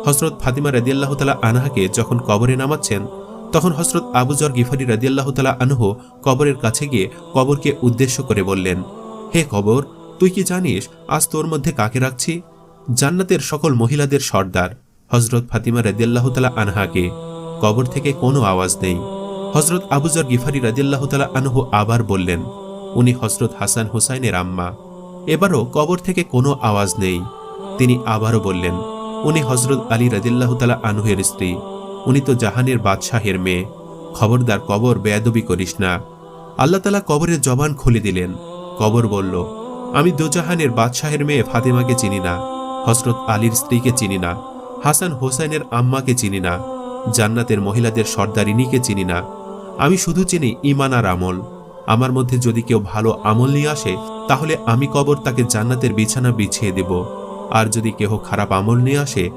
হযরত ফাতিমা রাদিয়াল্লাহু তাআলা আনহাকে যখন কবরে নামাচ্ছেন, তখন হযরত আবু যর গিফারী রাদিয়াল্লাহু তাআলা আনহু কবরের কাছে গিয়ে কবরকে উদ্দেশ্য করে বললেন, হে কবর, তুই কি জানিস আজ তোর মধ্যে কাকে রাখছি? জান্নাতের সকল মহিলাদের সর্দার হযরত ফাতিমা রাদিয়াল্লাহু তাআলা আনহাকে। কবর থেকে কোনো আওয়াজ নেই। হযরত আবু যর গিফারী রাদিয়াল্লাহু তাআলা আনহু আবার বললেন, উনি হযরত হাসান হুসাইনের আম্মা। এবারও কবর থেকে কোনো আওয়াজ নেই। তিনি আবারও বললেন, উনি হযরত আলী রাদিয়াল্লাহু তাআলা আনহুর স্ত্রী। উনি তো জাহানের বাদশাহের মেয়ে। খবরদার কবর বেয়াদবি করিস না। আল্লাহ তাআলা কবরের জবান খুলে দিলেন। কবর বলল, আমি দোজাহানের বাদশাহের মেয়ে ফাতিমাকে চিনি না, হযরত আলীর স্ত্রীকে চিনি না, হাসান হোসেনের আম্মাকে চিনি না, জান্নাতের মহিলাদের সর্দারিনীকে চিনি না। আমি শুধু চিনি ঈমান আর আমল। আমার মধ্যে যদি কেউ ভালো আমল নিয়ে আসে, তাহলে আমি কবর তাকে জান্নাতের বিছানা বিছিয়ে দেব। আর যদি কেহ খারাপ আমল নিয়ে আসে,